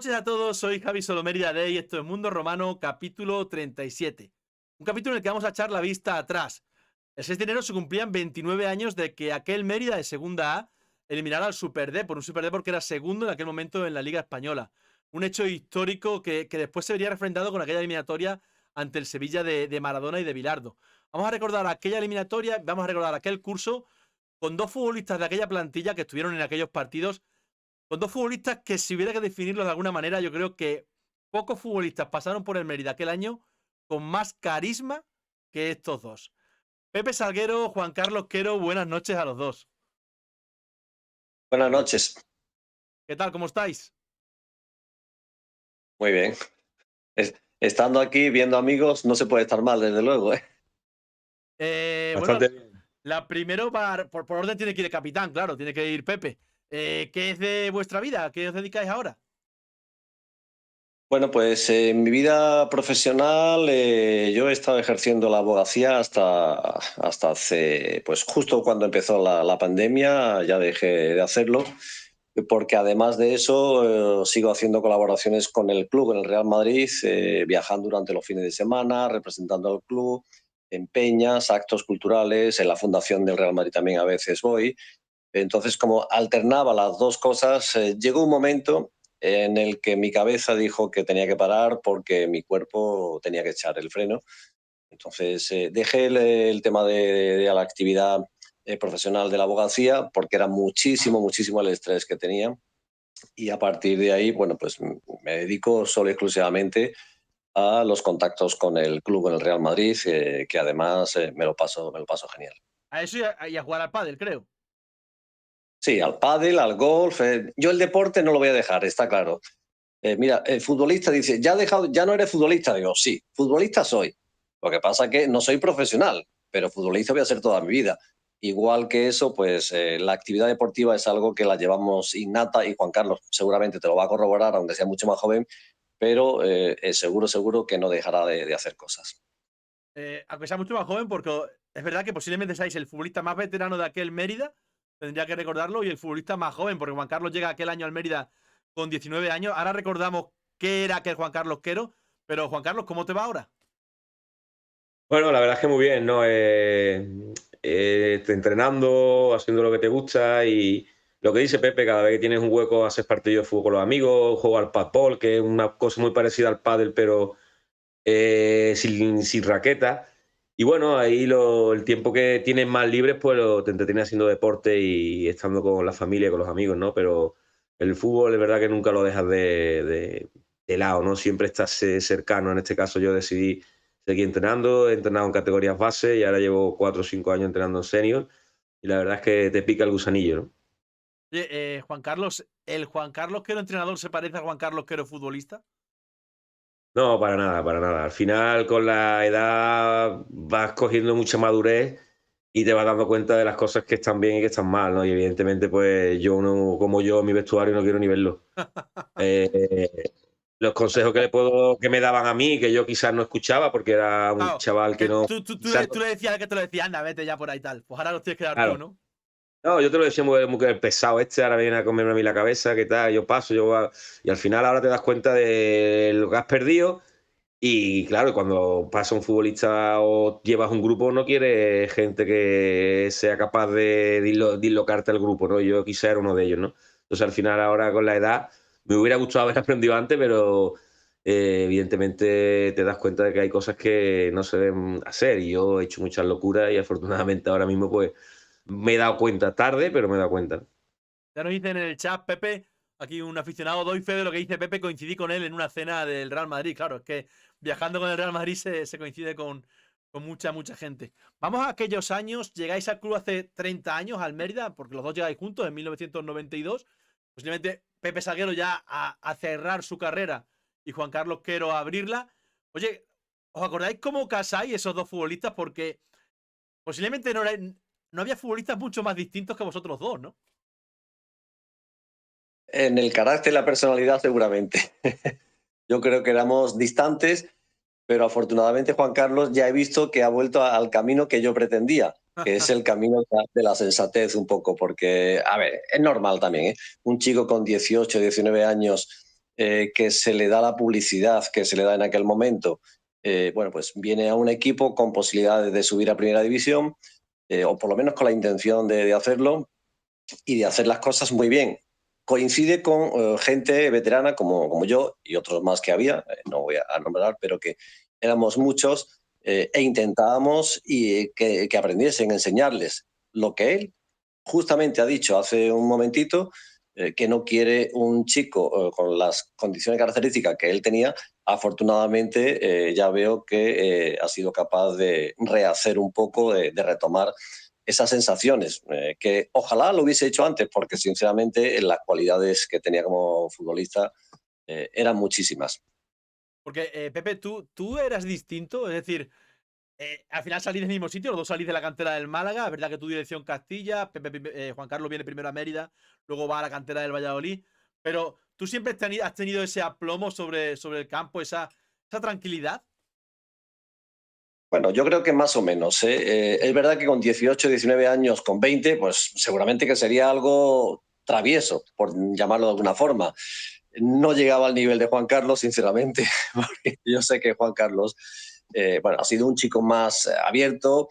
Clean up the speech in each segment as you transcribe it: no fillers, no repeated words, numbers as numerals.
noches a todos, soy Javi Solomérida de y esto es Mundo Romano, capítulo 37. Un capítulo en el que vamos a echar la vista atrás. El 6 de enero se cumplían 29 años de que aquel Mérida de Segunda A eliminara al Super D, por un Super D porque era segundo en aquel momento en la Liga Española. Un hecho histórico que después se vería refrendado con aquella eliminatoria ante el Sevilla de Maradona y de Bilardo. Vamos a recordar aquella eliminatoria, vamos a recordar aquel curso con dos futbolistas de aquella plantilla que estuvieron en aquellos partidos, con dos futbolistas que, si hubiera que definirlo de alguna manera, yo creo que pocos futbolistas pasaron por el Mérida aquel año con más carisma que estos dos. Pepe Salguero, Juan Carlos Quero, buenas noches a los dos. Buenas noches. ¿Qué tal? ¿Cómo estáis? Muy bien. Estando aquí viendo amigos no se puede estar mal, desde luego, ¿eh? Bueno, Bastante bien. la primero, por orden, tiene que ir el capitán, claro, tiene que ir Pepe. ¿Qué es de vuestra vida? ¿A qué os dedicáis ahora? Bueno, pues en mi vida profesional yo he estado ejerciendo la abogacía hasta hace, pues justo cuando empezó la pandemia, ya dejé de hacerlo, porque además de eso sigo haciendo colaboraciones con el club, en el Real Madrid, viajando durante los fines de semana, representando al club en peñas, actos culturales, en la fundación del Real Madrid también a veces voy. Entonces, como alternaba las dos cosas, llegó un momento en el que mi cabeza dijo que tenía que parar porque mi cuerpo tenía que echar el freno. Entonces, dejé el tema de la actividad profesional de la abogacía porque era muchísimo el estrés que tenía. Y a partir de ahí, bueno, pues me dedico solo y exclusivamente a los contactos con el club, en el Real Madrid, que además me lo paso genial. A eso y a jugar al pádel, creo. Sí, al pádel, al golf. Yo el deporte no lo voy a dejar, está claro. Mira, el futbolista dice, ya no eres futbolista. Digo, sí, futbolista soy. Lo que pasa es que no soy profesional, pero futbolista voy a ser toda mi vida. Igual que eso, pues la actividad deportiva es algo que la llevamos innata y Juan Carlos seguramente te lo va a corroborar, aunque sea mucho más joven, pero seguro que no dejará de hacer cosas. Aunque sea mucho más joven, porque es verdad que posiblemente seáis el futbolista más veterano de aquel Mérida, tendría que recordarlo, y el futbolista más joven, porque Juan Carlos llega aquel año al Mérida con 19 años. Ahora recordamos qué era aquel Juan Carlos Quero, pero Juan Carlos, ¿cómo te va ahora? Bueno, la verdad es que muy bien, ¿no? Entrenando, haciendo lo que te gusta y lo que dice Pepe, cada vez que tienes un hueco haces partido de fútbol con los amigos, juego al padbol, que es una cosa muy parecida al pádel, pero sin raqueta. Y bueno, ahí el tiempo que tienes más libre, pues te entretienes haciendo deporte y estando con la familia, con los amigos, ¿no? Pero el fútbol es verdad que nunca lo dejas de lado, ¿no? Siempre estás cercano. En este caso yo decidí seguir entrenando, he entrenado en categorías base y ahora llevo 4 o 5 años entrenando en senior y la verdad es que te pica el gusanillo, ¿no? Oye, Juan Carlos, ¿el Juan Carlos Quero entrenador se parece a Juan Carlos Quero futbolista? No, para nada, para nada. Al final, con la edad vas cogiendo mucha madurez y te vas dando cuenta de las cosas que están bien y que están mal, ¿no? Y evidentemente, pues yo no, como yo, mi vestuario no quiero ni verlo. Eh, los consejos que me daban a mí, que yo quizás no escuchaba porque era un Claro, chaval que que no, tú quizás le decías que te lo decía, anda, vete ya por ahí tal. Pues ahora los tienes que dar tú, claro. ¿no? No, yo te lo decía muy pesado ahora viene a comerme a mí la cabeza, ¿qué tal? Yo paso, y al final ahora te das cuenta de lo que has perdido. Y claro, cuando pasa un futbolista o llevas un grupo, no quieres gente que sea capaz de dislocarte al grupo, ¿no? Yo quizá era uno de ellos, ¿no? Entonces al final ahora con la edad me hubiera gustado haber aprendido antes, pero evidentemente te das cuenta de que hay cosas que no se deben hacer y yo he hecho muchas locuras y afortunadamente ahora mismo pues me he dado cuenta tarde, pero me he dado cuenta. Ya nos dicen en el chat, Pepe, aquí un aficionado, doy fe de lo que dice Pepe, coincidí con él en una cena del Real Madrid. Claro, es que viajando con el Real Madrid se coincide con mucha gente. Vamos a aquellos años, llegáis al club hace 30 años, al Mérida, porque los dos llegáis juntos en 1992. Posiblemente Pepe Salguero ya a cerrar su carrera y Juan Carlos Quero a abrirla. Oye, ¿os acordáis cómo casáis esos dos futbolistas? Porque posiblemente no había futbolistas mucho más distintos que vosotros dos, ¿no? En el carácter y la personalidad, seguramente. Yo creo que éramos distantes, pero afortunadamente Juan Carlos ya he visto que ha vuelto al camino que yo pretendía, que es el camino de la sensatez un poco, porque, a ver, es normal también, ¿eh? Un chico con 18, 19 años que se le da la publicidad que se le da en aquel momento, bueno, pues viene a un equipo con posibilidades de subir a primera división, o por lo menos con la intención de hacerlo y de hacer las cosas muy bien. Coincide con gente veterana como yo y otros más que había, no voy a nombrar, pero que éramos muchos e intentábamos que aprendiesen, enseñarles lo que él justamente ha dicho hace un momentito, que no quiere un chico con las condiciones características que él tenía. Afortunadamente, ya veo que ha sido capaz de rehacer un poco, de retomar esas sensaciones, que ojalá lo hubiese hecho antes, porque sinceramente las cualidades que tenía como futbolista eran muchísimas. Porque, Pepe, tú eras distinto, es decir, al final salís del mismo sitio, los dos salís de la cantera del Málaga, es verdad que tu dirección Castilla, Juan Carlos viene primero a Mérida, luego va a la cantera del Valladolid, pero tú siempre has tenido ese aplomo sobre el campo, esa tranquilidad. Bueno, yo creo que más o menos, ¿eh? Es verdad que con 18, 19 años, con 20, pues seguramente que sería algo travieso, por llamarlo de alguna forma. No llegaba al nivel de Juan Carlos, sinceramente, porque yo sé que Juan Carlos, bueno, ha sido un chico más abierto,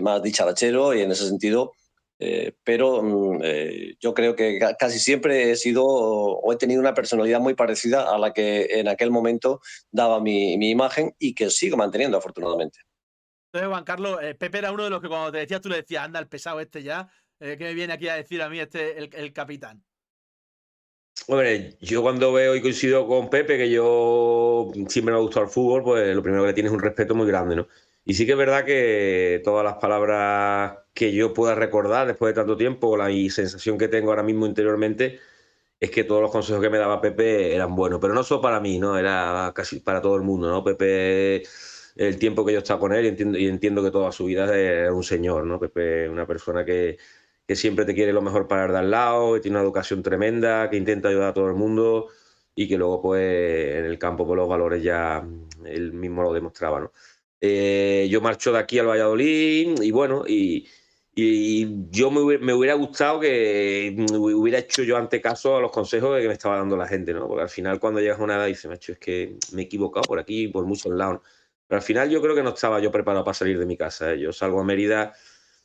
más dicharachero y en ese sentido, pero yo creo que casi siempre he sido o he tenido una personalidad muy parecida a la que en aquel momento daba mi imagen y que sigo manteniendo afortunadamente. Entonces, Juan Carlos, Pepe era uno de los que cuando te decías tú le decías, anda, el pesado este ya, ¿qué me viene aquí a decir a mí el capitán? Hombre, yo cuando veo y coincido con Pepe, que yo siempre me ha gustado el fútbol, pues lo primero que le tienes es un respeto muy grande, ¿no? Y sí que es verdad que todas las palabras que yo pueda recordar después de tanto tiempo, la y sensación que tengo ahora mismo interiormente, es que todos los consejos que me daba Pepe eran buenos, pero no solo para mí, ¿no? Era casi para todo el mundo, ¿no? Pepe, el tiempo que yo he estado con él, y entiendo que toda su vida era un señor, ¿no? Pepe, una persona que siempre te quiere lo mejor para el de al lado, que tiene una educación tremenda, que intenta ayudar a todo el mundo y que luego, pues, en el campo, pues los valores ya él mismo lo demostraba, ¿no? Yo marcho de aquí al Valladolid y bueno, y yo me hubiera gustado que hubiera hecho yo ante caso a los consejos que me estaba dando la gente, ¿no? Porque al final cuando llegas a una edad dices, macho, es que me he equivocado por aquí, por muchos lados, ¿no? Pero al final yo creo que no estaba yo preparado para salir de mi casa, ¿eh? Yo salgo a Mérida,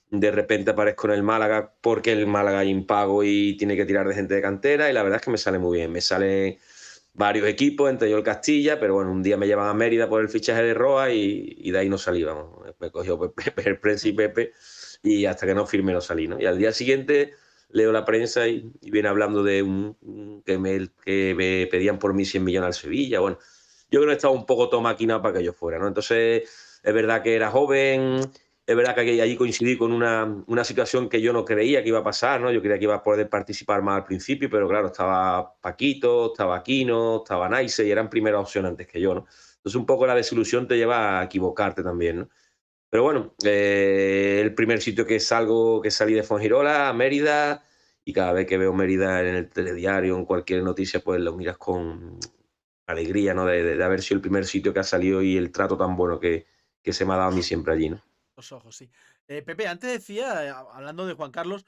de repente aparezco en el Málaga porque el Málaga hay impago y tiene que tirar de gente de cantera y la verdad es que me sale muy bien. Me salen varios equipos, entre ellos el Castilla, pero bueno, un día me llevan a Mérida por el fichaje de Roa y de ahí no salí, vamos. Me cogió Pepe, el Presi y Pepe y hasta que no firme no salí, ¿no? Y al día siguiente leo la prensa y viene hablando de que me pedían por mí 100 millones al Sevilla, bueno. Yo creo que estaba un poco todo maquinado para que yo fuera, ¿no? Entonces, es verdad que era joven, es verdad que allí coincidí con una situación que yo no creía que iba a pasar, ¿no? Yo creía que iba a poder participar más al principio, pero claro, estaba Paquito, estaba Aquino, estaba Nice y eran primeras opciones antes que yo, ¿no? Entonces un poco la desilusión te lleva a equivocarte también, ¿no? Pero bueno, el primer sitio que salí de Fuengirola, Mérida, y cada vez que veo Mérida en el telediario, en cualquier noticia, pues lo miras con alegría, ¿no? De haber sido el primer sitio que ha salido y el trato tan bueno que se me ha dado a mí siempre allí, ¿no? Los ojos, sí. Pepe, antes decía, hablando de Juan Carlos,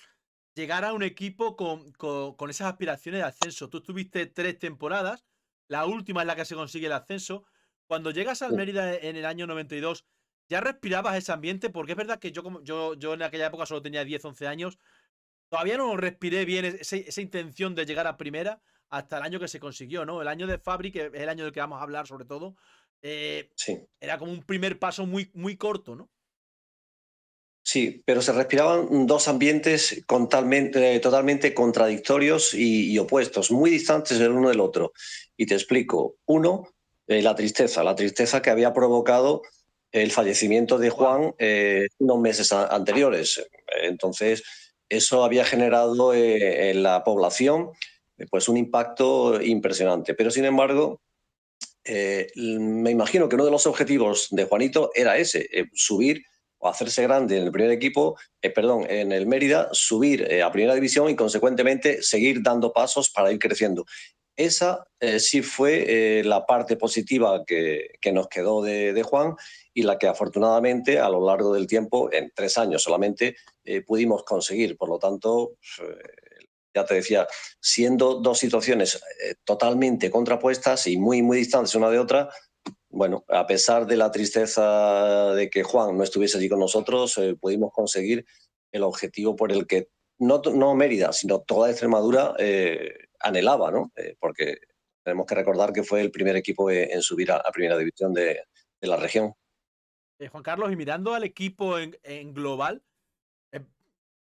llegar a un equipo con esas aspiraciones de ascenso. Tú estuviste 3 temporadas, la última es la que se consigue el ascenso. Cuando llegas al Mérida en el año 92, ¿ya respirabas ese ambiente? Porque es verdad que yo en aquella época solo tenía 10 11 años. Todavía no respiré bien esa intención de llegar a primera hasta el año que se consiguió, ¿no? El año de Fabri, que es el año del que vamos a hablar sobre todo, eh, Sí. era como un primer paso muy, muy corto, ¿no? Sí, pero se respiraban dos ambientes totalmente contradictorios y opuestos, muy distantes el uno del otro. Y te explico. Uno, la tristeza que había provocado el fallecimiento de Wow. Juan unos meses anteriores. Entonces, eso había generado en la población pues un impacto impresionante. Pero, sin embargo, me imagino que uno de los objetivos de Juanito era ese, subir o hacerse grande en el primer equipo, perdón, en el Mérida, subir a primera división y consecuentemente seguir dando pasos para ir creciendo. Esa sí fue la parte positiva que nos quedó de Juan y la que afortunadamente a lo largo del tiempo, en 3 años solamente, pudimos conseguir. Por lo tanto, ya te decía, siendo dos situaciones totalmente contrapuestas y muy, muy distantes una de otra. Bueno, a pesar de la tristeza de que Juan no estuviese allí con nosotros, pudimos conseguir el objetivo por el que no Mérida, sino toda Extremadura anhelaba, ¿no? Porque tenemos que recordar que fue el primer equipo en subir a primera división de la región. Juan Carlos, y mirando al equipo en global,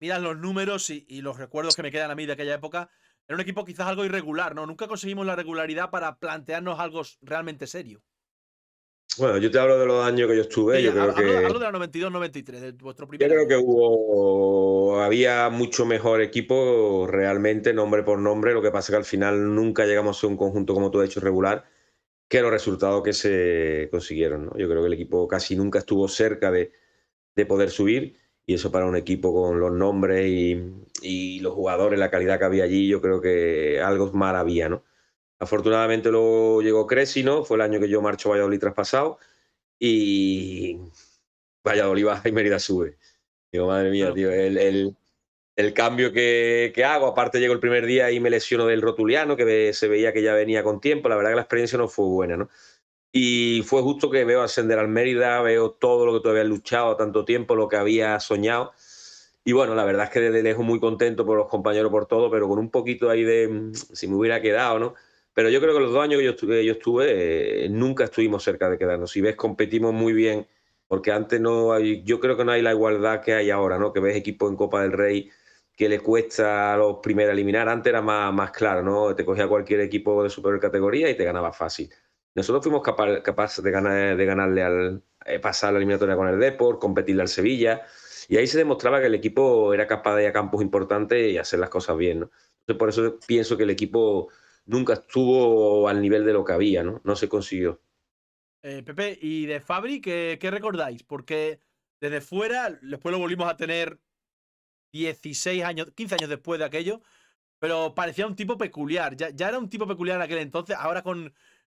miras los números y los recuerdos que me quedan a mí de aquella época, era un equipo quizás algo irregular, ¿no? Nunca conseguimos la regularidad para plantearnos algo realmente serio. Bueno, yo te hablo de los años que yo estuve, Sí, hablo de la 92-93, de vuestro yo primer creo año. que había mucho mejor equipo realmente, nombre por nombre. Lo que pasa es que al final nunca llegamos a ser un conjunto, como tú has dicho, regular, que los resultados que se consiguieron, ¿no? Yo creo que el equipo casi nunca estuvo cerca de poder subir, y eso para un equipo con los nombres y los jugadores, la calidad que había allí, yo creo que algo mal había, ¿no? Afortunadamente luego llegó Cressy, ¿no? Fue el año que yo marcho a Valladolid traspasado, y Valladolid baja y Mérida sube. Digo, madre mía, Bueno, tío, el cambio que hago. Aparte, llego el primer día y me lesiono del rotuliano, que se veía que ya venía con tiempo. La verdad que la experiencia no fue buena, ¿no? Y fue justo que veo ascender al Mérida, veo todo lo que tú habías luchado tanto tiempo, lo que había soñado. Y bueno, la verdad es que desde lejos muy contento por los compañeros, por todo, pero con un poquito ahí de si me hubiera quedado, ¿no? Pero yo creo que los 2 años que yo estuve, nunca estuvimos cerca de quedarnos. Si ves, competimos muy bien, porque antes no hay, yo creo que no hay la igualdad que hay ahora, ¿no? Que ves equipos en Copa del Rey que le cuesta a los primeros eliminar. Antes era más claro, ¿no? Te cogía cualquier equipo de superior categoría y te ganaba fácil. Nosotros fuimos capaces de ganarle pasar la eliminatoria con el Depor, competirle al Sevilla, y ahí se demostraba que el equipo era capaz de ir a campos importantes y hacer las cosas bien, ¿no? Entonces, por eso pienso que el equipo nunca estuvo al nivel de lo que había, ¿no? No se consiguió. Pepe, ¿y de Fabri qué recordáis? Porque desde fuera, después lo volvimos a tener 16 años, 15 años después de aquello, pero parecía un tipo peculiar. Ya era un tipo peculiar en aquel entonces. Ahora con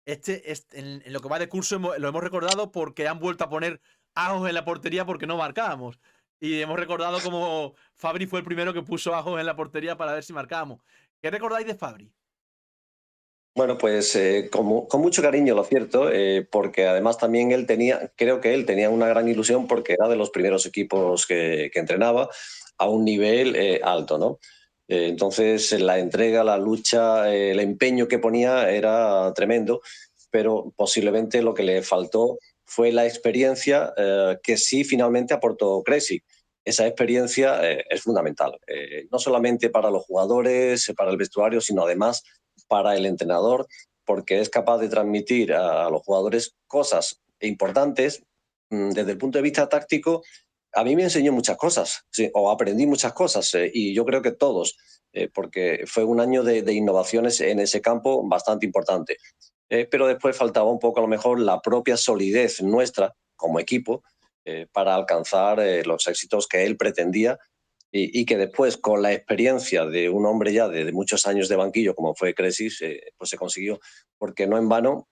en lo que va de curso lo hemos recordado porque han vuelto a poner ajos en la portería porque no marcábamos. Y hemos recordado como Fabri fue el primero que puso ajos en la portería para ver si marcábamos. ¿Qué recordáis de Fabri? Bueno, pues con mucho cariño, lo cierto, porque además también creo que él tenía una gran ilusión porque era de los primeros equipos que entrenaba a un nivel alto, ¿no? Entonces, la entrega, la lucha, el empeño que ponía era tremendo, pero posiblemente lo que le faltó fue la experiencia que sí finalmente aportó Cressy. Esa experiencia es fundamental, no solamente para los jugadores, para el vestuario, sino además para el entrenador, porque es capaz de transmitir a los jugadores cosas importantes desde el punto de vista táctico. A mí me enseñó muchas cosas, sí, o aprendí muchas cosas, y yo creo que todos, porque fue un año de innovaciones en ese campo bastante importante. Pero después faltaba un poco a lo mejor la propia solidez nuestra como equipo para alcanzar los éxitos que él pretendía y que después, con la experiencia de un hombre ya de muchos años de banquillo, como fue Cresis, pues se consiguió. Porque no en vano,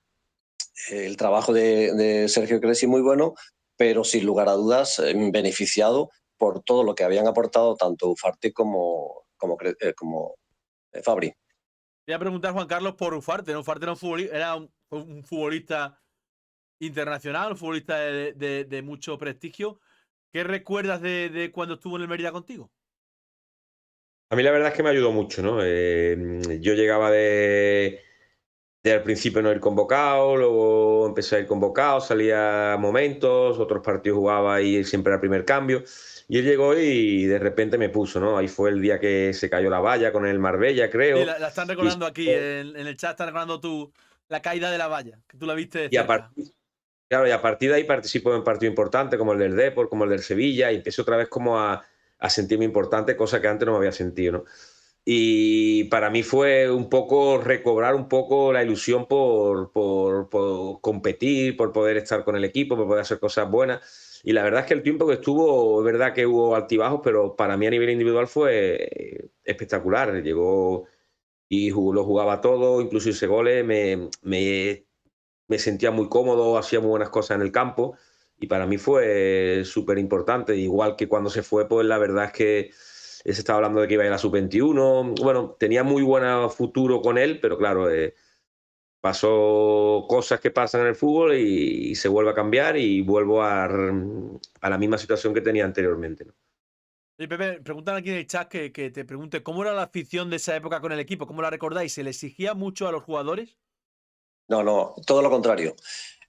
el trabajo de Sergio Cresis muy bueno, pero sin lugar a dudas beneficiado por todo lo que habían aportado tanto Ufarte como Fabri. Voy a preguntar, Juan Carlos, por Ufarte. ¿No? Ufarte era fue un futbolista internacional, un futbolista de mucho prestigio. ¿Qué recuerdas de cuando estuvo en el Mérida contigo? A mí la verdad es que me ayudó mucho, ¿no? Yo llegaba de al principio no ir convocado, luego empecé a ir convocado, salía momentos, otros partidos jugaba y siempre era el primer cambio. Y él llegó y de repente me puso, ¿no? Ahí fue el día que se cayó la valla con el Marbella, Sí, creo. la están Y, recordando aquí, en el chat están recordando la caída de la valla, que tú la viste de y a cerca. partir, claro, y a partir de ahí participó en partidos importantes como el del Depor, como el del Sevilla, y empecé otra vez como a sentirme importante, cosa que antes no me había sentido, ¿no? Y para mí fue un poco recobrar un poco la ilusión por competir, por poder estar con el equipo, por poder hacer cosas buenas. Y la verdad es que el tiempo que estuvo, es verdad que hubo altibajos, pero para mí a nivel individual fue espectacular. Llegó y lo jugaba todo, incluso hice goles, me sentía muy cómodo, hacía muy buenas cosas en el campo, y para mí fue súper importante. Igual que cuando se fue, pues la verdad es que se estaba hablando de que iba a ir a la sub-21. Bueno, tenía muy buen futuro con él, pero claro, pasó cosas que pasan en el fútbol y se vuelve a cambiar y vuelvo a la misma situación que tenía anteriormente, ¿no? Y Pepe, preguntan aquí en el chat que te pregunte cómo era la afición de esa época con el equipo, ¿cómo la recordáis? ¿Se le exigía mucho a los jugadores? No, no, todo lo contrario.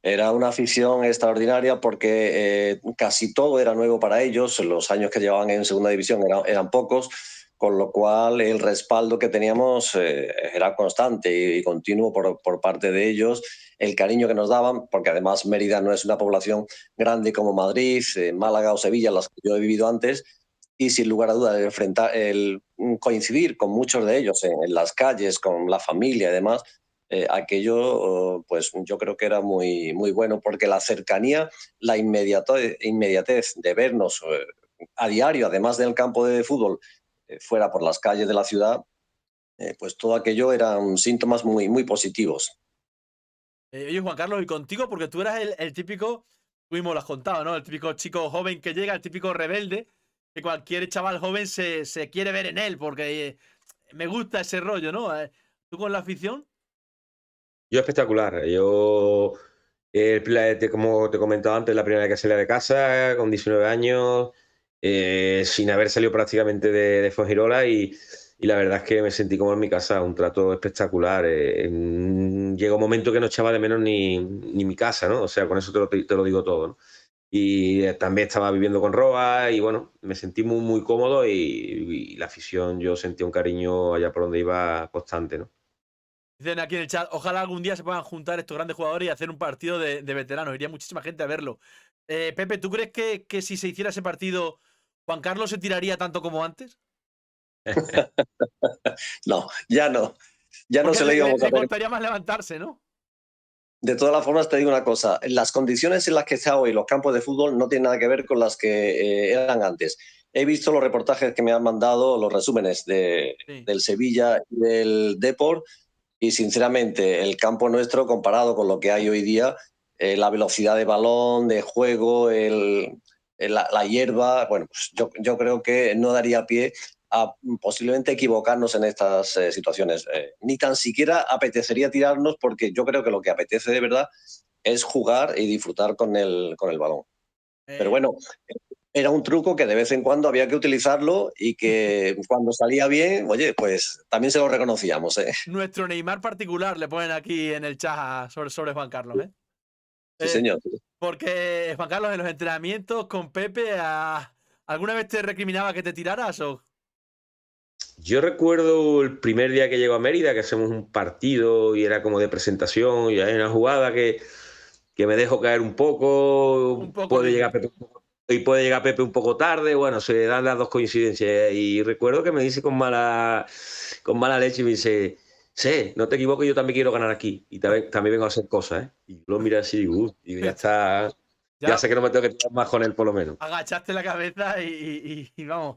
Era una afición extraordinaria porque casi todo era nuevo para ellos. Los años que llevaban en segunda división eran pocos, con lo cual el respaldo que teníamos era constante y continuo por parte de ellos. El cariño que nos daban, porque además Mérida no es una población grande como Madrid, Málaga o Sevilla, las que yo he vivido antes. Y sin lugar a dudas, el coincidir con muchos de ellos en las calles, con la familia y demás, aquello, pues yo creo que era muy, muy bueno, porque la cercanía, la inmediatez de vernos a diario, además del campo de fútbol, fuera por las calles de la ciudad, pues todo aquello eran síntomas muy, muy positivos. Oye, Juan Carlos, y contigo, porque tú eras el típico, tú mismo lo has contado, ¿no? El típico chico joven que llega, el típico rebelde, que cualquier chaval joven se quiere ver en él, porque me gusta ese rollo, ¿no? ¿Tú con la afición? Yo espectacular. Como te comentaba antes, la primera vez que salí de casa, con 19 años, sin haber salido prácticamente de Fuengirola y la verdad es que me sentí como en mi casa, un trato espectacular. Llegó un momento que no echaba de menos ni mi casa, ¿no? O sea, con eso te lo digo todo, ¿no? Y también estaba viviendo con Roa y bueno, me sentí muy, muy cómodo y la afición, yo sentía un cariño allá por donde iba constante, ¿no? Dicen aquí en el chat, ojalá algún día se puedan juntar estos grandes jugadores y hacer un partido de veteranos. Iría muchísima gente a verlo. Pepe, ¿tú crees que si se hiciera ese partido, Juan Carlos se tiraría tanto como antes? No, ya no. Ya no Porque se le íbamos a le ver. costaría más levantarse, ¿no? De todas las formas, te digo una cosa, las condiciones en las que está hoy los campos de fútbol no tienen nada que ver con las que eran antes. He visto los reportajes que me han mandado, los resúmenes Sí. del Sevilla y del Depor, y sinceramente el campo nuestro comparado con lo que hay hoy día, la velocidad de balón, de juego, la hierba, bueno, pues yo creo que no daría pie a posiblemente equivocarnos en estas situaciones. Ni tan siquiera apetecería tirarnos porque yo creo que lo que apetece de verdad es jugar y disfrutar con el balón. Pero Eh, bueno, era un truco que de vez en cuando había que utilizarlo y que cuando salía bien, oye, pues también se lo reconocíamos, ¿eh? Nuestro Neymar particular le ponen aquí en el chat sobre Juan Carlos, ¿eh? Sí, Eh, señor. Porque, Juan Carlos, en los entrenamientos con Pepe, ¿alguna vez te recriminaba que te tiraras o...? Yo recuerdo el primer día que llego a Mérida, que hacemos un partido y era como de presentación y hay una jugada que me dejo caer un Un poco, pocolín. puede llegar Pepe un poco tarde, bueno, se dan las dos coincidencias y recuerdo que me dice con mala leche y me dice, sí, no te equivoques, yo también quiero ganar aquí y también vengo a hacer cosas, ¿eh? Y lo mira así y ya está, ya Ya sé que no me tengo que tirar más con él por lo menos. agachaste la cabeza y vamos.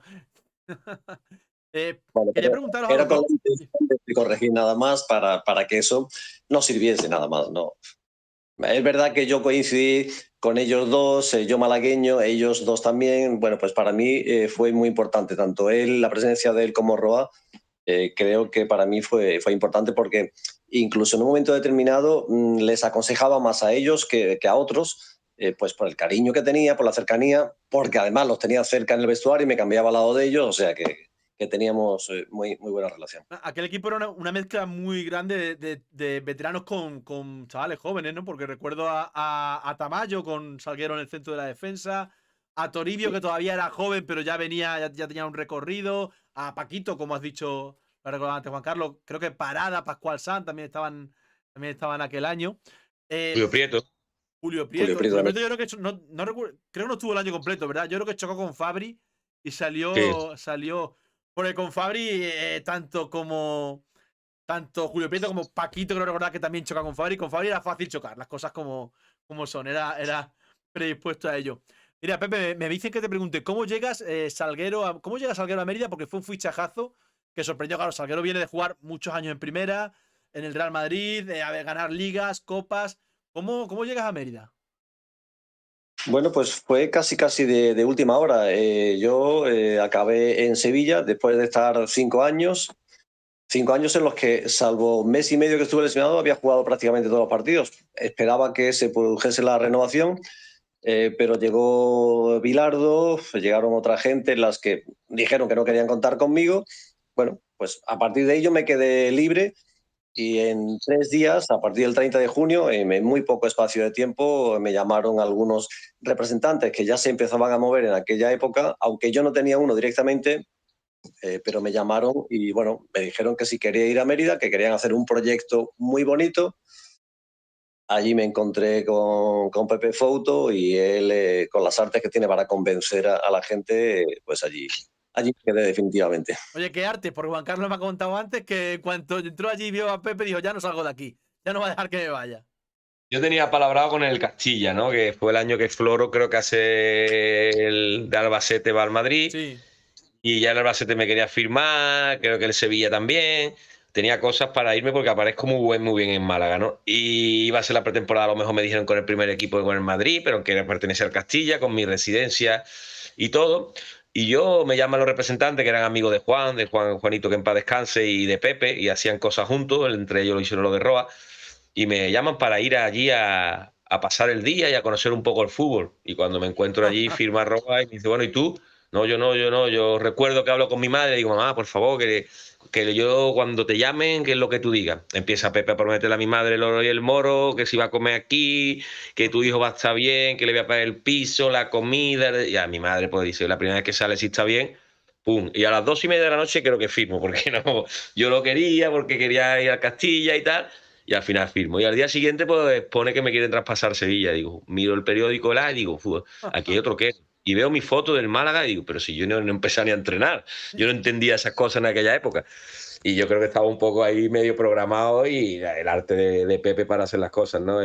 Bueno, Quería pero preguntaros a era los con la dos. intención de corregir nada más para que eso no sirviese nada más, ¿no? Es verdad que yo coincidí con ellos dos, yo malagueño, ellos dos también. Bueno, pues para mí fue muy importante, tanto él, la presencia de él como Roa, creo que para mí fue importante porque incluso en un momento determinado les aconsejaba más a ellos que a otros, pues por el cariño que tenía, por la cercanía, porque además los tenía cerca en el vestuario y me cambiaba al lado de ellos, o sea que teníamos muy, muy buena relación. Aquel equipo era una mezcla muy grande de veteranos con chavales jóvenes, ¿no? Porque recuerdo a Tamayo con Salguero en el centro de la defensa, a Toribio que todavía era joven pero ya venía, ya tenía un recorrido, a Paquito, como has dicho, lo recordaba antes Juan Carlos, creo que Parada, Pascual San también estaban aquel año. Eh, Julio Prieto. Julio Julio Prieto. Prieto Julio también. Prieto yo creo que no recuerdo, creo que no estuvo el año completo, ¿verdad? Yo creo que chocó con Fabri y Sí. salió. Porque con Fabri, tanto Julio Prieto como Paquito, creo recordar que también choca con Fabri. Con Fabri era fácil chocar, las cosas como son, era predispuesto a ello. Mira, Pepe, me dicen que te pregunte, ¿cómo llega Salguero a Mérida? Porque fue un fichajazo que sorprendió. Claro, Salguero viene de jugar muchos años en primera, en el Real Madrid, de ganar ligas, copas. ¿Cómo llegas a Mérida? Bueno, pues fue casi de última hora. Yo acabé en Sevilla después de estar 5 años. 5 años en los que, salvo un mes y medio que estuve lesionado, había jugado prácticamente todos los partidos. Esperaba que se produjese la renovación, pero llegó Bilardo, llegaron otra gente en las que dijeron que no querían contar conmigo. Bueno, pues a partir de ello me quedé libre y en 3 días, a partir del 30 de junio, en muy poco espacio de tiempo, me llamaron algunos representantes que ya se empezaban a mover en aquella época, aunque yo no tenía uno directamente, pero me llamaron y bueno, me dijeron que si quería ir a Mérida, que querían hacer un proyecto muy bonito. Allí me encontré con Pepe Fouto y él, con las artes que tiene para convencer a la gente, pues allí me quedé definitivamente. Oye, qué arte, porque Juan Carlos me ha contado antes que en cuanto entró allí y vio a Pepe, dijo, ya no salgo de aquí, ya no va a dejar que me vaya. Yo tenía palabrado con el Castilla, ¿no? Que fue el año que Floro creo que hace el de Albacete va al Madrid. Sí. Y ya el Albacete me quería firmar, creo que el Sevilla también. Tenía cosas para irme porque aparezco muy bien en Málaga, ¿no? Y iba a ser la pretemporada, a lo mejor me dijeron con el primer equipo que con el Madrid, pero que pertenece al Castilla, con mi residencia y todo. Y yo me llaman los representantes que eran amigos de Juanito que en paz descanse y de Pepe, y hacían cosas juntos, entre ellos lo hicieron lo de Roa, y me llaman para ir allí a pasar el día y a conocer un poco el fútbol. Y cuando me encuentro allí, firma Roa y me dice, bueno, ¿y tú? No, yo no. Yo recuerdo que hablo con mi madre y digo, mamá, por favor, que yo cuando te llamen, que es lo que tú digas. Empieza Pepe a prometerle a mi madre el oro y el moro, que si va a comer aquí, que tu hijo va a estar bien, que le voy a pagar el piso, la comida. Y a mi madre pues dice, la primera vez que sale si está bien, pum. Y a las 2:30 de la noche creo que firmo, porque no, yo lo quería, porque quería ir a Castilla y tal. Y al final firmo. Y al día siguiente, pues pone que me quieren traspasar Sevilla. Digo, miro el periódico y digo, "Fua, aquí hay otro que". Y veo mi foto del Málaga y digo, pero si yo no empecé ni a entrenar. Yo no entendía esas cosas en aquella época. Y yo creo que estaba un poco ahí medio programado y el arte de Pepe para hacer las cosas, ¿no?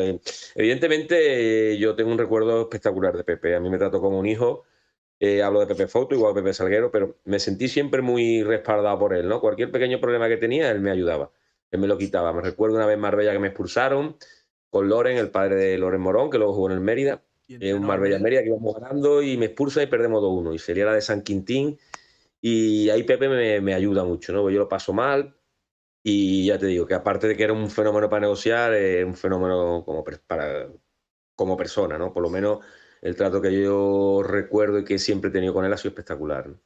Evidentemente, yo tengo un recuerdo espectacular de Pepe. A mí me trató como un hijo. Hablo de Pepe Foto, igual que Pepe Salguero, pero me sentí siempre muy respaldado por él, ¿no? Cualquier pequeño problema que tenía, él me ayudaba. Él me lo quitaba. Me recuerdo una vez en Marbella que me expulsaron con Loren, el padre de Loren Morón, que luego jugó en el Mérida. Y Un entrenó al Marbella Mérida. Mérida que íbamos ganando y me expulsa y perdemos 2-1. Y sería la de San Quintín. Y ahí Pepe me ayuda mucho, ¿no? Yo lo paso mal y ya te digo que aparte de que era un fenómeno para negociar, es un fenómeno como persona, ¿no? Por lo menos el trato que yo recuerdo y que siempre he tenido con él ha sido espectacular, ¿no?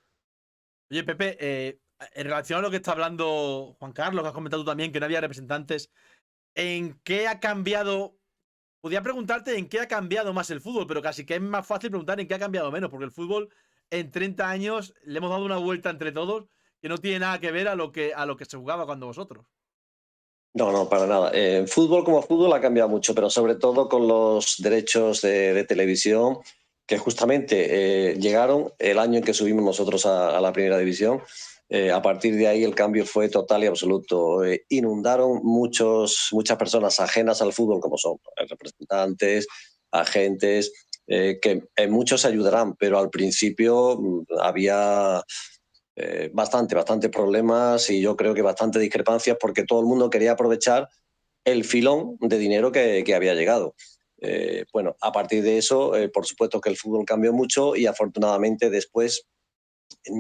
Oye, Pepe, en relación a lo que está hablando Juan Carlos, que has comentado tú también, que no había representantes, ¿en qué ha cambiado? Podría preguntarte en qué ha cambiado más el fútbol, pero casi que es más fácil preguntar en qué ha cambiado menos, porque el fútbol en 30 años le hemos dado una vuelta entre todos que no tiene nada que ver a lo que se jugaba cuando vosotros. No, no, para nada. Fútbol como fútbol ha cambiado mucho, pero sobre todo con los derechos de televisión, que justamente llegaron el año en que subimos nosotros a la primera división. A partir de ahí el cambio fue total y absoluto. Inundaron muchas personas ajenas al fútbol, como son representantes, agentes, que en muchos ayudarán, pero al principio había bastante problemas y yo creo que bastante discrepancias porque todo el mundo quería aprovechar el filón de dinero que había llegado. Bueno, a partir de eso, por supuesto que el fútbol cambió mucho y afortunadamente después,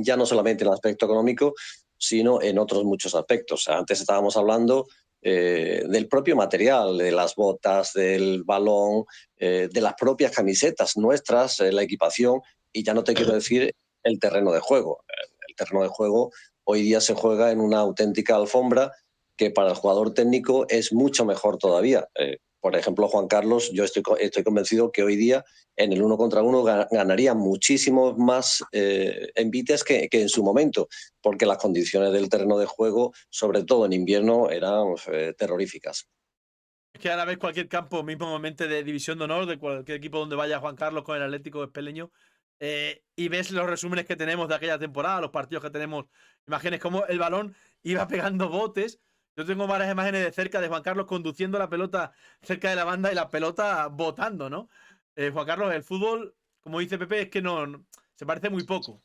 ya no solamente en el aspecto económico, sino en otros muchos aspectos. Antes estábamos hablando del propio material, de las botas, del balón, de las propias camisetas nuestras, la equipación, y ya no te quiero decir el terreno de juego. El terreno de juego hoy día se juega en una auténtica alfombra que para el jugador técnico es mucho mejor todavía. Por ejemplo, Juan Carlos, yo estoy convencido que hoy día en el 1 contra 1 ganaría muchísimo más envites que en su momento, porque las condiciones del terreno de juego, sobre todo en invierno, eran terroríficas. Es que ahora ves cualquier campo, mismamente de División de Honor, de cualquier equipo donde vaya Juan Carlos con el Atlético Espeleño, y ves los resúmenes que tenemos de aquella temporada, los partidos que tenemos, imágenes como el balón iba pegando botes. Yo tengo varias imágenes de cerca de Juan Carlos conduciendo la pelota cerca de la banda y la pelota botando, ¿no? Juan Carlos, el fútbol, como dice Pepe, es que se parece muy poco.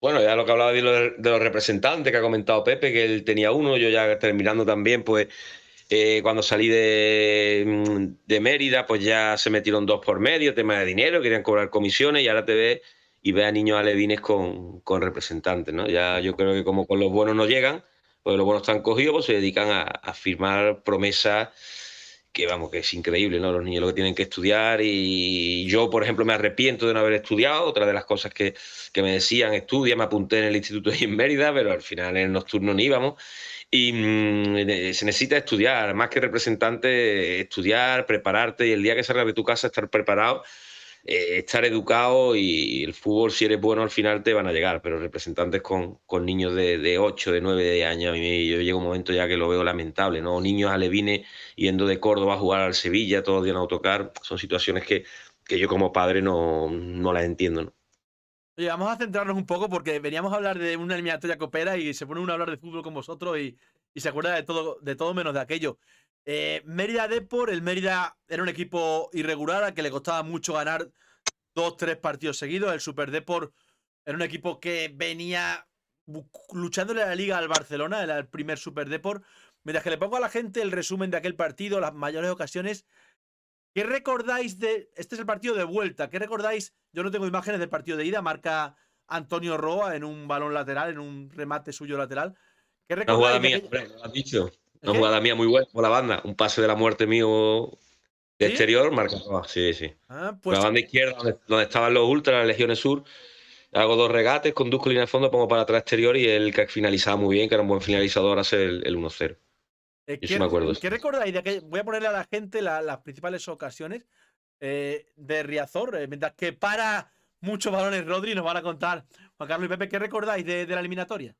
Bueno, ya lo que hablaba de los representantes que ha comentado Pepe, que él tenía uno, yo ya terminando también, pues Cuando salí de Mérida, pues ya se metieron dos por medio, tema de dinero, querían cobrar comisiones y ahora te ves y ves a niños alevines con representantes, ¿no? Ya yo creo que como con los buenos no llegan, pues los buenos están cogidos, pues se dedican a firmar promesas que, vamos, que es increíble, ¿no? Los niños lo que tienen que estudiar y yo, por ejemplo, me arrepiento de no haber estudiado. Otra de las cosas que me decían, estudia, me apunté en el instituto ahí en Mérida, pero al final en el nocturno no íbamos. Y se necesita estudiar, más que representante, estudiar, prepararte y el día que salgas de tu casa estar preparado, estar educado y el fútbol, si eres bueno, al final te van a llegar, pero representantes con niños de 8, de 9 de años, a mí yo llego un momento ya que lo veo lamentable, ¿no? Niños alevines yendo de Córdoba a jugar al Sevilla todos los días en autocar, son situaciones que yo como padre no las entiendo, ¿no? Oye, vamos a centrarnos un poco porque veníamos a hablar de una eliminatoria copera y se pone uno a hablar de fútbol con vosotros y se acuerda de todo menos de aquello. Mérida Depor, el Mérida era un equipo irregular al que le costaba mucho ganar 2, 3 partidos seguidos. El Super Depor era un equipo que venía luchándole a la liga al Barcelona, era el primer Super Depor. Mientras que le pongo a la gente el resumen de aquel partido, las mayores ocasiones. ¿Qué recordáis de...? Este es el partido de vuelta. ¿Qué recordáis? Yo no tengo imágenes del partido de ida. Marca Antonio Roa en un balón lateral, en un remate suyo lateral. ¿Qué Una jugada recordáis de mía, aquella...? hombre, lo has dicho. ¿El Una qué? jugada mía muy buena por la banda. Un pase de la muerte mío de ¿Sí? exterior, marcado. Sí, sí. Ah, Por la pues banda izquierda, donde estaban los ultras, las legiones sur. Hago dos regates, conduzco línea de fondo, pongo para atrás exterior y el que finalizaba muy bien, que era un buen finalizador, hace el 1-0. Yo sí me acuerdo. ¿qué recordáis de aquella...? Voy a ponerle a la gente las principales ocasiones de Riazor. Mientras que para muchos balones Rodri, nos van a contar Juan Carlos y Pepe. ¿Qué recordáis de la eliminatoria?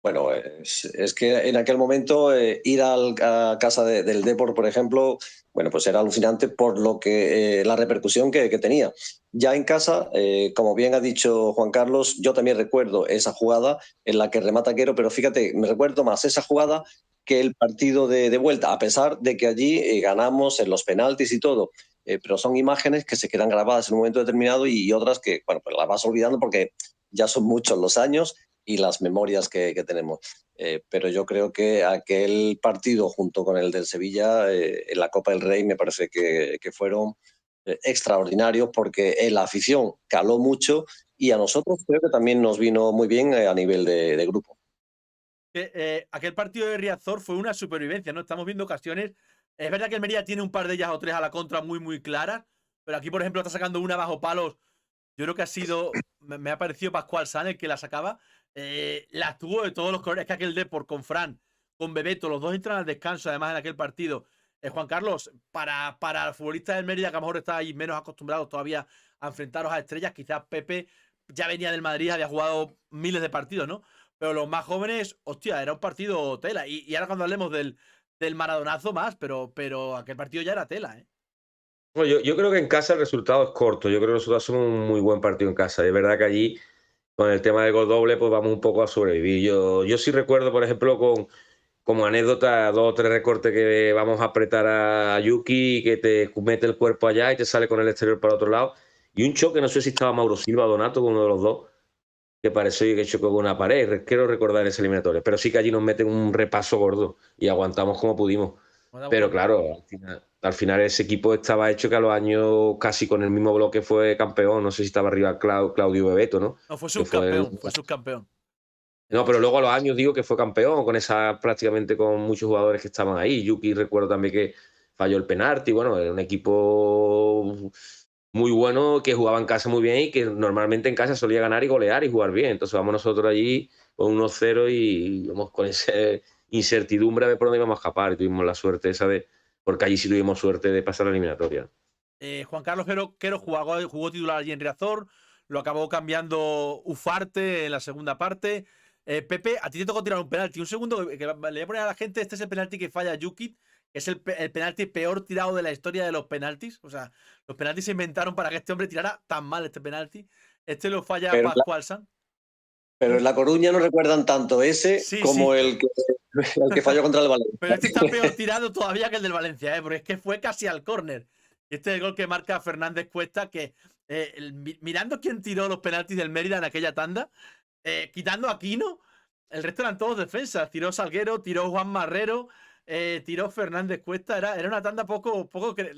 Bueno, es que en aquel momento ir a casa del Depor, por ejemplo, bueno, pues era alucinante por lo que la repercusión que tenía. Ya en casa, como bien ha dicho Juan Carlos, yo también recuerdo esa jugada en la que remata Quero, pero fíjate, me recuerdo más esa jugada que el partido de vuelta, a pesar de que allí ganamos en los penaltis y todo. Pero son imágenes que se quedan grabadas en un momento determinado y otras que, bueno, pues las vas olvidando porque ya son muchos los años y las memorias que tenemos. Pero yo creo que aquel partido junto con el del Sevilla en la Copa del Rey me parece que fueron extraordinarios porque la afición caló mucho y a nosotros creo que también nos vino muy bien a nivel de grupo. Aquel partido de Riazor fue una supervivencia, ¿no? Estamos viendo ocasiones. Es verdad que el Mérida tiene un par de ellas o tres a la contra muy, muy claras. Pero aquí, por ejemplo, está sacando una bajo palos. Yo creo que ha sido. Me ha parecido Pascual San el que la sacaba. Las tuvo de todos los colores. Es que aquel Depor con Fran, con Bebeto, los dos entran al descanso, además, en aquel partido. Juan Carlos, para el futbolista del Mérida, que a lo mejor estáis menos acostumbrados todavía a enfrentaros a estrellas, quizás Pepe ya venía del Madrid, había jugado miles de partidos, ¿no? Pero los más jóvenes, hostia, era un partido tela. Y ahora cuando hablemos del Maradonazo más, pero aquel partido ya era tela, ¿eh? Bueno, yo creo que en casa el resultado es corto. Yo creo que nosotros hacemos un muy buen partido en casa. Es verdad que allí, con el tema del gol doble, pues vamos un poco a sobrevivir. Yo sí recuerdo, por ejemplo, como anécdota, dos o tres recortes que vamos a apretar a Yuki, que te mete el cuerpo allá y te sale con el exterior para otro lado. Y un choque, no sé si estaba Mauro Silva o Donato, uno de los dos, que pareció que chocó con una pared. Quiero recordar ese eliminatorio. Pero sí que allí nos meten un repaso gordo y aguantamos como pudimos. Pero claro, al final ese equipo estaba hecho que a los años casi con el mismo bloque fue campeón. No sé si estaba arriba Claudio Bebeto, ¿no? No, fue Que fue subcampeón, fue subcampeón. No, pero luego a los años digo que fue campeón, con esa prácticamente con muchos jugadores que estaban ahí. Yuki recuerdo también que falló el penalti. Bueno, era un equipo muy bueno que jugaba en casa muy bien y que normalmente en casa solía ganar y golear y jugar bien. Entonces vamos nosotros allí con 1-0 y vamos con esa incertidumbre de por dónde íbamos a escapar. Y tuvimos la suerte esa de, porque allí sí tuvimos suerte de pasar la eliminatoria. Juan Carlos Quero jugó titular allí en Riazor, lo acabó cambiando Ufarte en la segunda parte. Pepe, a ti te tocó tirar un penalti. Un segundo, que le voy a poner a la gente, este es el penalti que falla Yuki, que es el penalti peor tirado de la historia de los penaltis. O sea, los penaltis se inventaron para que este hombre tirara tan mal este penalti. Este lo falla Pero, Pascual San. pero en La Coruña no recuerdan tanto ese Sí, como sí. el que falló contra el Valencia. Pero este está peor tirado todavía que el del Valencia, ¿eh? Porque es que fue casi al córner. Y este es el gol que marca Fernández Cuesta, que mirando quién tiró los penaltis del Mérida en aquella tanda, quitando a Aquino, El resto eran todos defensas. Tiró Salguero, tiró Juan Marrero, tiró Fernández Cuesta. Era una tanda poco.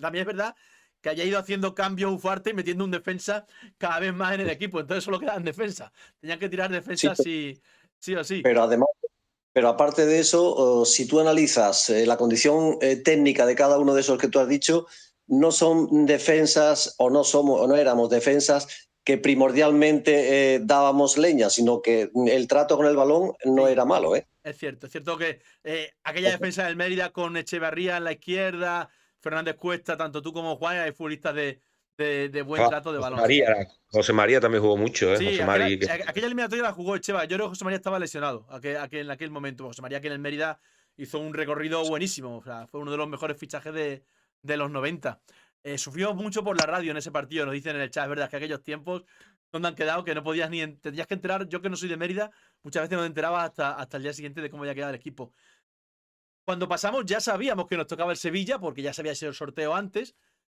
También es verdad que haya ido haciendo cambios Ufarte y metiendo un defensa cada vez más en el equipo. Entonces solo quedaban defensas. Tenían que tirar Sí, defensas sí o sí. pero además, pero aparte de eso, si tú analizas la condición técnica de cada uno de esos que tú has dicho, no son defensas o no éramos defensas que primordialmente dábamos leña, sino que el trato con el balón no Sí. era malo, ¿eh? Es cierto que aquella defensa del Mérida con Echeverría en la izquierda, Fernández Cuesta, tanto tú como Juan, hay futbolistas de buen trato de balón. José María también jugó mucho, ¿eh? Sí, José María. aquella eliminatoria la jugó Echeva. Yo creo que José María estaba lesionado en aquel momento. José María que en el Mérida hizo un recorrido buenísimo. O sea, fue uno de los mejores fichajes de los 90. Sufrimos mucho por la radio en ese partido, nos dicen en el chat. Es verdad que aquellos tiempos donde han quedado que no podías tendrías que enterar. Yo que no soy de Mérida, muchas veces no me enteraba hasta el día siguiente de cómo había quedado el equipo. Cuando pasamos ya sabíamos que nos tocaba el Sevilla, porque ya se había sido el sorteo antes,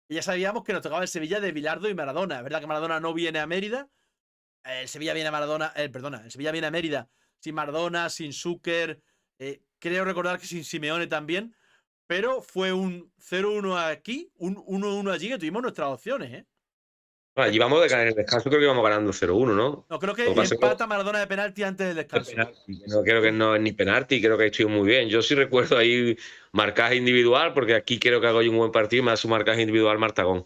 y ya sabíamos que nos tocaba el Sevilla de Bilardo y Maradona. Es verdad que Maradona no viene a Mérida. El Sevilla viene a Maradona. El Sevilla viene a Mérida sin Maradona, sin Zucker. Creo recordar que sin Simeone también. Pero fue un 0-1 aquí, un 1-1 allí, que tuvimos nuestras opciones, ¿eh? Allí vamos en el descanso, creo que íbamos ganando 0-1, ¿no? No, creo que empata Maradona de penalti antes del descanso. No creo que no es ni penalti, creo que estoy muy bien. Yo sí recuerdo ahí marcaje individual, porque aquí creo que hago yo un buen partido y me da su marcaje individual Martagón.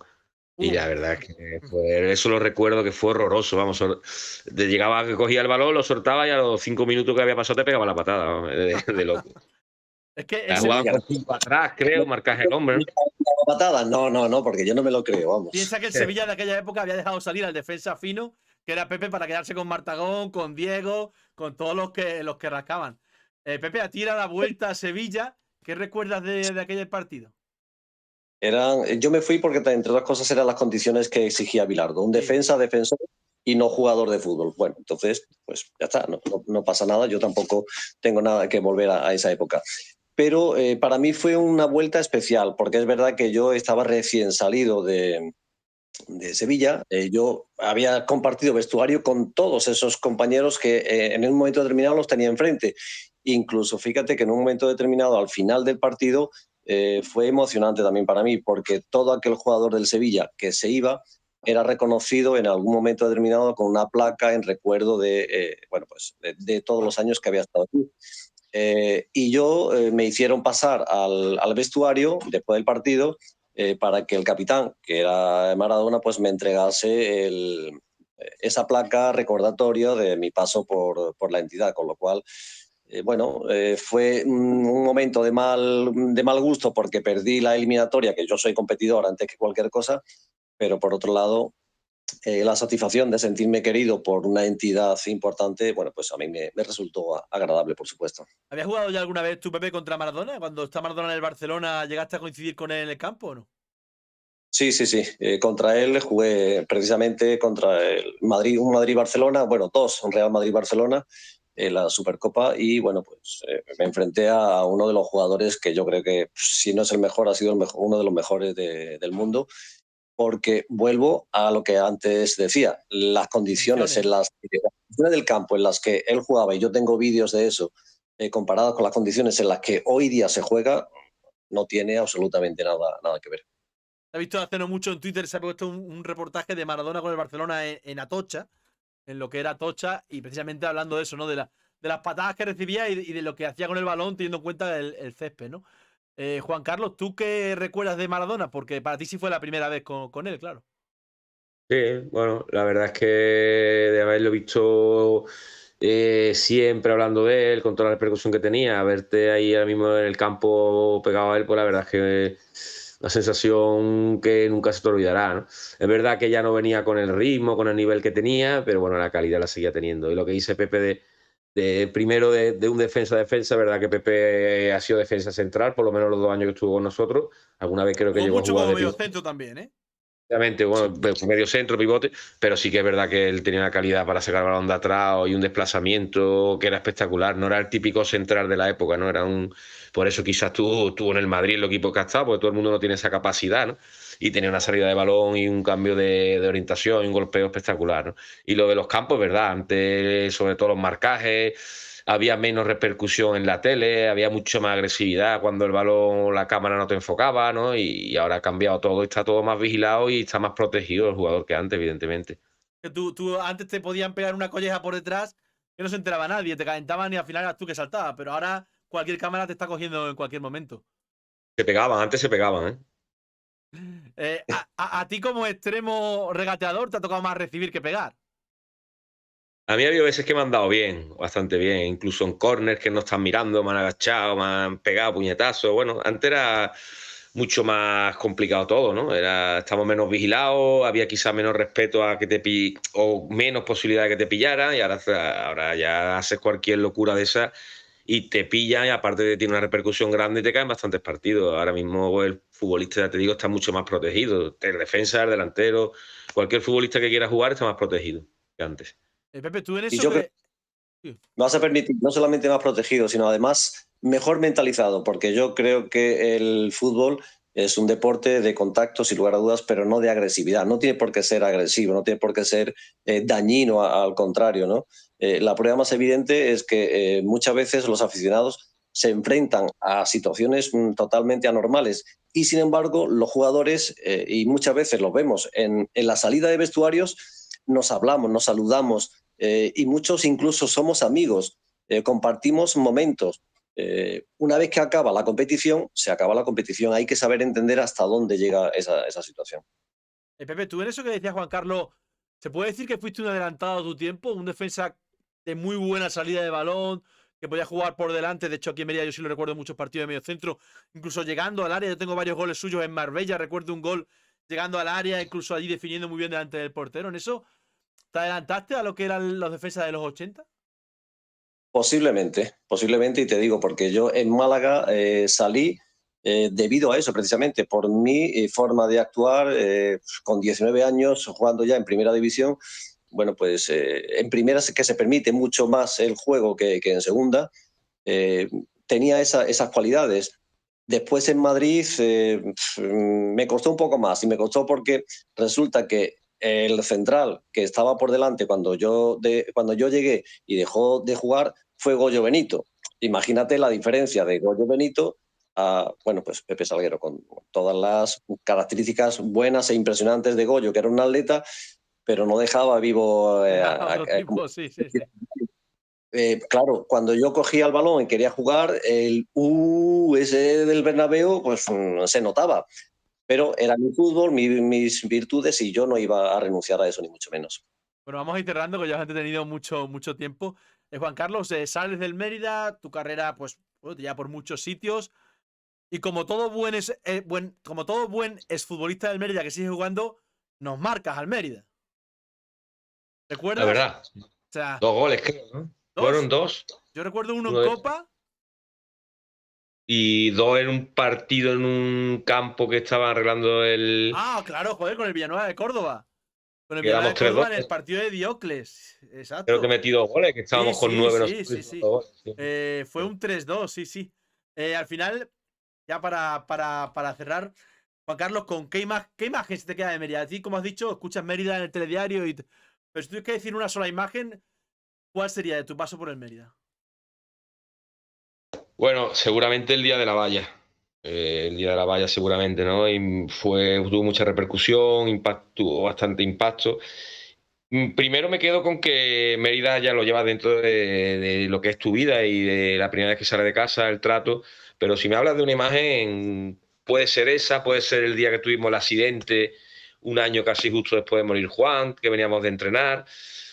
Y la verdad es que eso lo recuerdo que fue horroroso. Vamos, llegaba, que cogía el balón, lo soltaba y a los 5 minutos que había pasado te pegaba la patada, vamos, de loco. Es que la jugaban con 5 atrás, creo, marcaje el hombre, ¿no? Patada, no, porque yo no me lo creo, vamos. Piensa que el Sevilla de aquella época había dejado salir al defensa fino, que era Pepe, para quedarse con Martagón, con Diego, con todos los que rascaban. Pepe, a tira la vuelta a Sevilla. ¿Qué recuerdas de aquel partido? Yo me fui porque, entre otras cosas, eran las condiciones que exigía Bilardo. Un defensor y no jugador de fútbol. Bueno, entonces, pues ya está, no pasa nada. Yo tampoco tengo nada que volver a esa época. Pero para mí fue una vuelta especial, porque es verdad que yo estaba recién salido de Sevilla. Yo había compartido vestuario con todos esos compañeros que en un momento determinado los tenía enfrente. Incluso, fíjate que en un momento determinado, al final del partido, fue emocionante también para mí, porque todo aquel jugador del Sevilla que se iba era reconocido en algún momento determinado con una placa en recuerdo de todos los años que había estado aquí. Y yo me hicieron pasar al vestuario después del partido para que el capitán, que era Maradona, pues me entregase esa placa recordatoria de mi paso por la entidad, con lo cual fue un momento de mal gusto porque perdí la eliminatoria, que yo soy competidor antes que cualquier cosa, pero por otro lado, la satisfacción de sentirme querido por una entidad importante, bueno, pues a mí me resultó agradable, por supuesto. ¿Habías jugado ya alguna vez tú, Pepe, contra Maradona? Cuando está Maradona en el Barcelona, ¿llegaste a coincidir con él en el campo o no? Sí. Contra él jugué precisamente contra el Madrid, un Madrid-Barcelona, bueno, dos, un Real Madrid-Barcelona, la Supercopa, y bueno, pues me enfrenté a uno de los jugadores que yo creo que, si no es el mejor, ha sido uno de los mejores del mundo, porque vuelvo a lo que antes decía, las condiciones del campo en las que él jugaba, y yo tengo vídeos de eso, comparadas con las condiciones en las que hoy día se juega, no tiene absolutamente nada que ver. He visto hace no mucho en Twitter, se ha puesto un reportaje de Maradona con el Barcelona en Atocha, en lo que era Atocha, y precisamente hablando de eso, ¿no? De las patadas que recibía y de lo que hacía con el balón, teniendo en cuenta el césped, ¿no? Juan Carlos, ¿tú qué recuerdas de Maradona? Porque para ti sí fue la primera vez con él, claro. Sí, bueno, la verdad es que de haberlo visto siempre hablando de él, con toda la repercusión que tenía, verte ahí ahora mismo en el campo pegado a él, pues la verdad es que una sensación que nunca se te olvidará, ¿no? Es verdad que ya no venía con el ritmo, con el nivel que tenía, pero bueno, la calidad la seguía teniendo. Y lo que dice Pepe primero de un defensa, verdad que Pepe ha sido defensa central, por lo menos los 2 años que estuvo con nosotros. Alguna vez creo que llegó a mucho jugar como de medio centro también, ¿eh? Obviamente, bueno, medio centro, pivote, pero sí que es verdad que él tenía una calidad para sacar el balón de atrás y un desplazamiento que era espectacular. No era el típico central de la época, ¿no? Por eso quizás tuvo en el Madrid el equipo que ha estado, porque todo el mundo no tiene esa capacidad, ¿no? y tenía una salida de balón y un cambio de orientación y un golpeo espectacular, ¿no? Y lo de los campos, ¿verdad? Antes, sobre todo los marcajes, había menos repercusión en la tele, había mucha más agresividad cuando el balón, la cámara no te enfocaba, ¿no? Y ahora ha cambiado todo, está todo más vigilado y está más protegido el jugador que antes, evidentemente. Que tú antes te podían pegar una colleja por detrás que no se enteraba nadie, te calentaban y al final eras tú que saltabas, pero ahora cualquier cámara te está cogiendo en cualquier momento. Se pegaban, antes se pegaban, ¿eh? A ti como extremo regateador te ha tocado más recibir que pegar. A mí ha habido veces que me han dado bien, bastante bien, incluso en corners que no están mirando, me han agachado, me han pegado puñetazos. Bueno, antes era mucho más complicado todo, ¿no? Estamos menos vigilados, había quizás menos respeto a que o menos posibilidad de que te pillaran, y ahora ya haces cualquier locura de esa y te pillan, y aparte de tiene una repercusión grande y te caen bastantes partidos. Ahora mismo el futbolista, ya te digo, está mucho más protegido. El defensa, el delantero, cualquier futbolista que quiera jugar está más protegido que antes. Pepe, tú en Y eso yo creo que... que me vas a permitir no solamente más protegido, sino además mejor mentalizado, porque yo creo que el fútbol es un deporte de contacto, sin lugar a dudas, pero no de agresividad. No tiene por qué ser agresivo, no tiene por qué ser dañino, al contrario, ¿no? La prueba más evidente es que muchas veces los aficionados se enfrentan a situaciones totalmente anormales y, sin embargo, los jugadores, y muchas veces los vemos en la salida de vestuarios, nos hablamos, nos saludamos, y muchos incluso somos amigos, compartimos momentos. Una vez que acaba la competición, se acaba la competición. Hay que saber entender hasta dónde llega esa situación. Pepe, tú en eso que decía Juan Carlos, ¿se puede decir que fuiste un adelantado a tu tiempo? Un defensa de muy buena salida de balón, que podía jugar por delante. De hecho, aquí en Mérida yo sí lo recuerdo en muchos partidos de medio centro, incluso llegando al área. Yo tengo varios goles suyos en Marbella, recuerdo un gol llegando al área, incluso allí definiendo muy bien delante del portero. ¿En eso te adelantaste a lo que eran los defensas de los 80? Posiblemente, y te digo, porque yo en Málaga salí debido a eso, precisamente, por mi forma de actuar, con 19 años, jugando ya en primera división. Bueno, pues en primera que se permite mucho más el juego que en segunda, eh, tenía esas cualidades. Después en Madrid me costó un poco más, y me costó porque resulta que el central que estaba por delante cuando yo llegué y dejó de jugar fue Goyo Benito. Imagínate la diferencia de Goyo Benito a, bueno, pues Pepe Salguero, con todas las características buenas e impresionantes de Goyo, que era un atleta, pero no dejaba vivo Era otro tipo, sí, sí, sí. claro, cuando yo cogía el balón y quería jugar, el ese del Bernabéu, pues se notaba. Pero era mi fútbol, mis virtudes, y yo no iba a renunciar a eso, ni mucho menos. Bueno, vamos a ir cerrando, que ya has tenido mucho tiempo. Juan Carlos, sales del Mérida, tu carrera, pues, bueno, ya por muchos sitios. Y como todo como todo buen exfutbolista del Mérida que sigue jugando, nos marcas al Mérida. La ¿Recuerdas? verdad, O sea, 2 goles, creo, ¿no? Fueron dos. 2. Yo recuerdo uno en Uno de- Copa. Y 2 en un partido en un campo que estaban arreglando Ah, claro, joder, con el Villanueva de Córdoba. Con el Villanueva Quedamos de tres Córdoba dos en el partido de Diocles. Creo que Exacto. metí 2 goles, que Sí, estábamos con sí, 9 sí, nosotros. sí, Y sí. 2 goles, sí. Fue un 3-2, sí, sí. Al final, ya para cerrar, Juan Carlos, ¿con qué imagen se te queda de Mérida? A ti, como has dicho, escuchas Mérida en el telediario, pero si tuvieras que decir una sola imagen, ¿cuál sería de tu paso por el Mérida? Bueno, seguramente el día de la valla. El día de la valla seguramente, ¿no? Y tuvo mucha repercusión, tuvo bastante impacto. Primero me quedo con que Mérida ya lo lleva dentro de lo que es tu vida y de la primera vez que sale de casa, el trato. Pero si me hablas de una imagen, puede ser esa, puede ser el día que tuvimos el accidente, un año casi justo después de morir Juan, que veníamos de entrenar.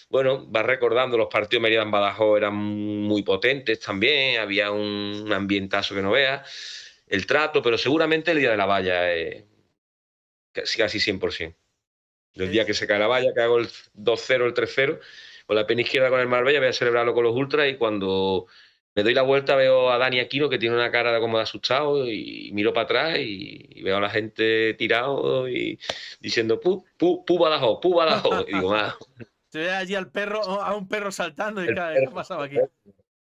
Bueno, vas recordando, los partidos de Mérida en Badajoz eran muy potentes también, había un ambientazo que no veas, el trato, pero seguramente el día de la valla, casi 100%. El día que se cae la valla, que hago el 2-0, el 3-0, con la pena izquierda con el Marbella, voy a celebrarlo con los ultras, y cuando me doy la vuelta veo a Dani Aquino, que tiene una cara como de asustado, y miro para atrás y veo a la gente tirado y diciendo pu Badajoz, pu Badajoz. Y digo, Se ve allí a un perro saltando y el ¿qué ha perro, pasado aquí?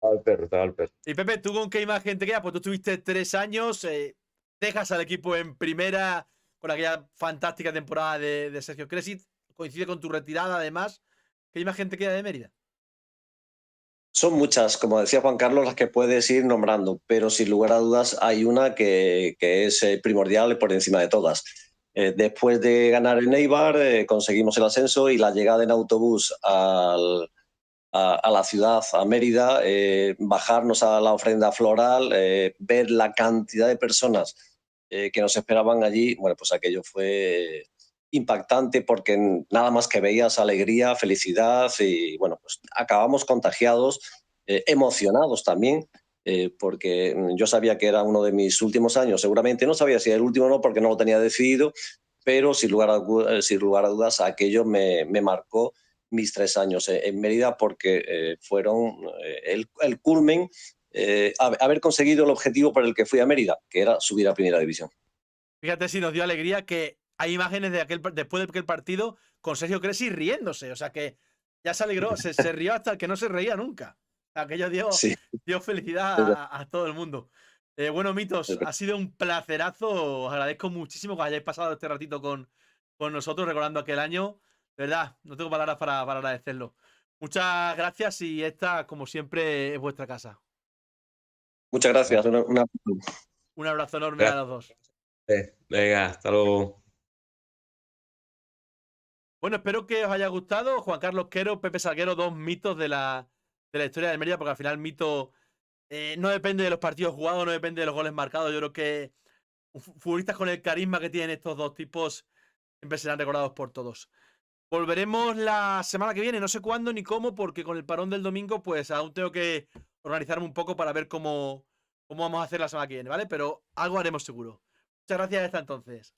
estaba el perro. Y Pepe, ¿tú con qué imagen te quedas? Pues tú tuviste 3 años, dejas al equipo en primera, con aquella fantástica temporada de Sergio Cresci. Coincide con tu retirada, además. ¿Qué imagen te queda de Mérida? Son muchas, como decía Juan Carlos, las que puedes ir nombrando, pero sin lugar a dudas hay una que es primordial por encima de todas. Después de ganar en Eibar, conseguimos el ascenso y la llegada en autobús a la ciudad, a Mérida, bajarnos a la ofrenda floral, ver la cantidad de personas que nos esperaban allí, bueno, pues aquello fue impactante porque nada más que veías alegría, felicidad y bueno, pues acabamos contagiados, emocionados también, porque yo sabía que era uno de mis últimos años, seguramente no sabía si era el último o no porque no lo tenía decidido, pero sin lugar a dudas aquello me marcó mis 3 años en Mérida porque fueron el culmen, haber conseguido el objetivo por el que fui a Mérida, que era subir a Primera División. Fíjate si nos dio alegría que hay imágenes de después de aquel partido con Sergio Cresci riéndose. O sea que ya se alegró, se rió hasta el que no se reía nunca. Aquello Sí, dio felicidad es a todo el mundo. Bueno, Mitos, verdad. ha sido un placerazo. Os agradezco muchísimo que hayáis pasado este ratito con nosotros recordando aquel año. De verdad, no tengo palabras para agradecerlo. Muchas gracias y esta, como siempre, es vuestra casa. Muchas gracias. Un abrazo enorme a Gracias. los dos. Venga, hasta luego. Bueno, espero que os haya gustado. Juan Carlos Quero, Pepe Salguero, dos mitos de la historia de Mérida, porque al final mito no depende de los partidos jugados, no depende de los goles marcados. Yo creo que futbolistas con el carisma que tienen estos dos tipos siempre serán recordados por todos. Volveremos la semana que viene, no sé cuándo ni cómo, porque con el parón del domingo, pues aún tengo que organizarme un poco para ver cómo vamos a hacer la semana que viene, ¿vale? Pero algo haremos seguro. Muchas gracias hasta entonces.